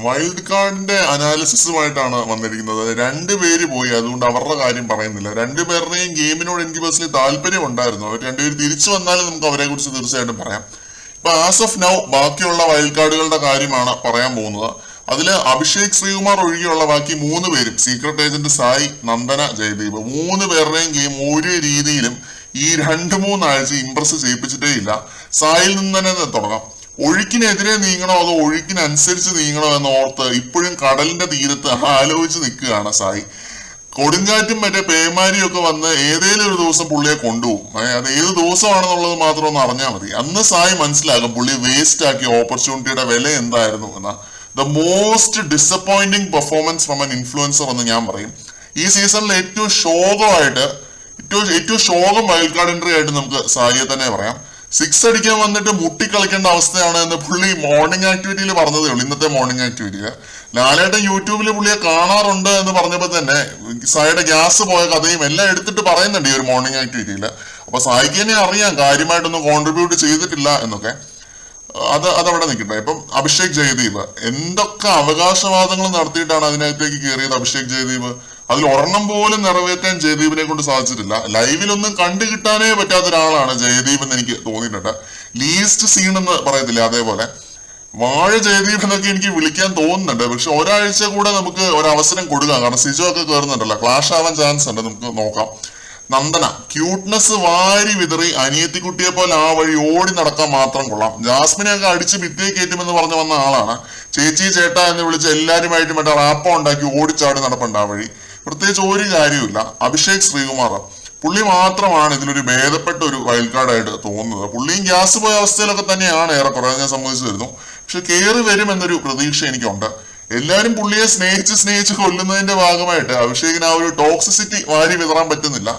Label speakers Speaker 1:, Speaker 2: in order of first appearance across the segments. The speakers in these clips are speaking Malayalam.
Speaker 1: വൈൽഡ് കാർഡിന്റെ അനാലിസിസുമായിട്ടാണ് വന്നിരിക്കുന്നത്. രണ്ടുപേര് പോയി, അതുകൊണ്ട് അവരുടെ കാര്യം പറയുന്നില്ല. രണ്ടുപേരുടെയും ഗെയിമിനോട് എനിക്ക് പേഴ്സണലി താല്പര്യം ഉണ്ടായിരുന്നു. അവർ രണ്ടുപേര് തിരിച്ചു വന്നാലും നമുക്ക് അവരെ കുറിച്ച് തീർച്ചയായിട്ടും പറയാം. ഇപ്പൊ ആസ് ഓഫ് നൗ ബാക്കിയുള്ള വൈൽഡ് കാർഡുകളുടെ കാര്യമാണ് പറയാൻ പോകുന്നത്. അതില് അഭിഷേക് ശ്രീകുമാർ ഒഴികെയുള്ള ബാക്കി 3 പേരും, സീക്രട്ട് ഏജന്റ് സായി, നന്ദന, ജയദീപ്, 3 പേരുടെയും ഗെയിം ഒരു രീതിയിലും ഈ 2-3 ആഴ്ച ഇംപ്രസ് ചെയ്യിപ്പിച്ചിട്ടേ ഇല്ല. സായിൽ നിന്ന് തന്നെ തുടങ്ങാം. ഒഴുക്കിനെതിരെ നീങ്ങണോ അതോ ഒഴുക്കിനനുസരിച്ച് നീങ്ങണോ എന്ന് ഓർത്ത് ഇപ്പോഴും കടലിന്റെ തീരത്ത് ആലോചിച്ച് നിൽക്കുകയാണ് സായി. കൊടുങ്കാറ്റും മറ്റേ പേമാരിയും ഒക്കെ വന്ന് ഏതേലും ഒരു ദിവസം പുള്ളിയെ കൊണ്ടുപോകും. അത് ഏത് ദിവസമാണെന്നുള്ളത് മാത്രം ഒന്ന് അറിഞ്ഞാൽ മതി. അന്ന് സായി മനസ്സിലാകും പുള്ളി വേസ്റ്റ് ആക്കിയ ഓപ്പർച്യൂണിറ്റിയുടെ വില എന്തായിരുന്നു എന്ന. The most disappointing performance from N influencer എന്ന് ഞാൻ പറയും. ഈ സീസണിൽ ഏറ്റവും ശോകം വൈൽഡ് കാർഡ് എൻട്രി ആയിട്ട് നമുക്ക് സായിയെ തന്നെ പറയാം. 6 അടിക്കാൻ വന്നിട്ട് മുട്ടിക്കളിക്കേണ്ട അവസ്ഥയാണ് എന്ന് പുള്ളി മോർണിംഗ് ആക്ടിവിറ്റിയിൽ പറഞ്ഞതേ ഉള്ളൂ. ഇന്നത്തെ മോർണിംഗ് ആക്ടിവിറ്റിയിൽ ലാലേട്ടൻ യൂട്യൂബിൽ പുള്ളിയെ കാണാറുണ്ട് എന്ന് പറഞ്ഞപ്പോൾ തന്നെ സായിയുടെ ഗ്യാസ് പോയ കഥയും എല്ലാം എടുത്തിട്ട് പറയുന്നുണ്ട് ഈ ഒരു മോർണിംഗ് ആക്ടിവിറ്റിയിൽ. അപ്പൊ സായിക്ക് തന്നെ അറിയാം കാര്യമായിട്ടൊന്നും കോൺട്രിബ്യൂട്ട് ചെയ്തിട്ടില്ല എന്നൊക്കെ. അതവിടെ നിൽക്കട്ടെ. ഇപ്പം അഭിഷേക് ജയദീപ് എന്തൊക്കെ അവകാശവാദങ്ങൾ നടത്തിയിട്ടാണ് അതിനകത്തേക്ക് കയറിയത് അഭിഷേക് ജയദീപ്. അതിൽ ഒരെണ്ണം പോലും നിറവേറ്റാൻ ജയദീപിനെ കൊണ്ട് സാധിച്ചിട്ടില്ല. ലൈവിലൊന്നും കണ്ടു കിട്ടാനേ പറ്റാത്ത ഒരാളാണ് ജയദീപ് എന്ന് എനിക്ക് തോന്നിയിട്ടുണ്ട്. ലീസ്റ്റ് സീൻ എന്ന് പറയത്തില്ല, അതേപോലെ വാഴ ജയദീപ് എന്നൊക്കെ എനിക്ക് വിളിക്കാൻ തോന്നുന്നുണ്ട്. പക്ഷെ ഒരാഴ്ച കൂടെ നമുക്ക് ഒരവസരം കൊടുക്കാം. കാരണം സിജോ ഒക്കെ കയറുന്നുണ്ടല്ലോ, ക്ലാഷ് ആവാൻ ചാൻസ് ഉണ്ട്. നമുക്ക് നോക്കാം. നന്ദന ക്യൂട്ട്നെസ് വാരി വിതറി അനിയത്തിക്കുട്ടിയെ പോലെ ആ വഴി ഓടി നടക്കാൻ മാത്രം കൊള്ളാം. ജാസ്മിനെയൊക്കെ അടിച്ച് ഭിത്തിയെ കയറ്റുമെന്ന് പറഞ്ഞു വന്ന ആളാണ്. ചേച്ചി ചേട്ടാ എന്ന് വിളിച്ച് എല്ലാവരുമായിട്ട് മറ്റേ റാപ്പം ഉണ്ടാക്കി ഓടിച്ചാടി നടപ്പുണ്ട് ആ വഴി. പ്രത്യേകിച്ച് ഒരു കാര്യമില്ല. അഭിഷേക് ശ്രീകുമാർ പുള്ളി മാത്രമാണ് ഇതിലൊരു ഭേദപ്പെട്ട ഒരു വൈൽഡ് കാർഡായിട്ട് തോന്നുന്നത്. പുള്ളിയും ഗ്യാസ് പോയ അവസ്ഥയിലൊക്കെ തന്നെയാണ് ഏറെക്കുറെ, ഞാൻ സമ്മതിച്ചു തരുന്നു. പക്ഷെ കയറി വരും എന്നൊരു പ്രതീക്ഷ എനിക്കുണ്ട്. എല്ലാവരും പുള്ളിയെ സ്നേഹിച്ച് കൊല്ലുന്നതിന്റെ ഭാഗമായിട്ട് അഭിഷേകിന് ആ ഒരു ടോക്സിസിറ്റി വാരി വിതറാൻ പറ്റുന്നില്ല.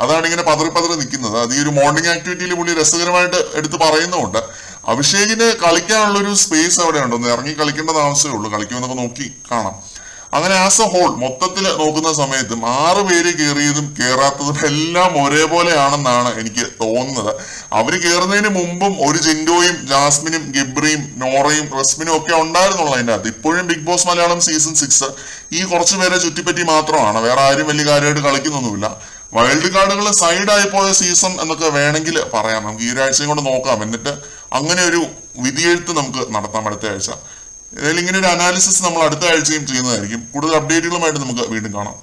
Speaker 1: അതാണ് ഇങ്ങനെ പതറി നിൽക്കുന്നത്. അത് ഈ ഒരു മോർണിംഗ് ആക്ടിവിറ്റിയിൽ പുള്ളി രസകരമായിട്ട് എടുത്ത് പറയുന്നുമുണ്ട്. അഭിഷേകിന് കളിക്കാനുള്ളൊരു സ്പേസ് അവിടെ ഉണ്ട്. ഒന്ന് ഇറങ്ങി കളിക്കേണ്ടത് ആവശ്യമേ ഉള്ളൂ. കളിക്കുമെന്നൊക്കെ നോക്കി കാണാം. അങ്ങനെ ആസ് എ ഹോൾ മൊത്തത്തിൽ നോക്കുന്ന സമയത്തും 6 പേര് കയറിയതും കയറാത്തതും എല്ലാം ഒരേപോലെയാണെന്നാണ് എനിക്ക് തോന്നുന്നത്. അവര് കയറുന്നതിന് മുമ്പും ഒരു ജിൻഡോയും ജാസ്മിനും ഗബ്രിയും നോറയും റസ്മിനും ഒക്കെ ഉണ്ടായിരുന്നുള്ളൂ അതിൻ്റെ അകത്ത്. ഇപ്പോഴും ബിഗ് ബോസ് മലയാളം സീസൺ 6 ഈ കുറച്ചു പേരെ ചുറ്റിപ്പറ്റി മാത്രമാണ്. വേറെ ആരും വലിയ കാര്യമായിട്ട് കളിക്കുന്നൊന്നുമില്ല. വൈൽഡ് കാർഡുകൾ സൈഡായി പോയ സീസൺ എന്നൊക്കെ വേണമെങ്കിൽ പറയാം. നമുക്ക് ഈ ഒരാഴ്ചയും കൊണ്ട് നോക്കാം. എന്നിട്ട് അങ്ങനെ ഒരു വിധിയെഴുത്ത് നമുക്ക് നടത്താം അടുത്ത ആഴ്ച. ഏതായാലും ഇങ്ങനെ ഒരു അനാലിസിസ് നമ്മൾ അടുത്ത ആഴ്ചയും ചെയ്യുന്നതായിരിക്കും. കൂടുതൽ അപ്ഡേറ്റുകളുമായിട്ട് നമുക്ക് വീണ്ടും കാണാം.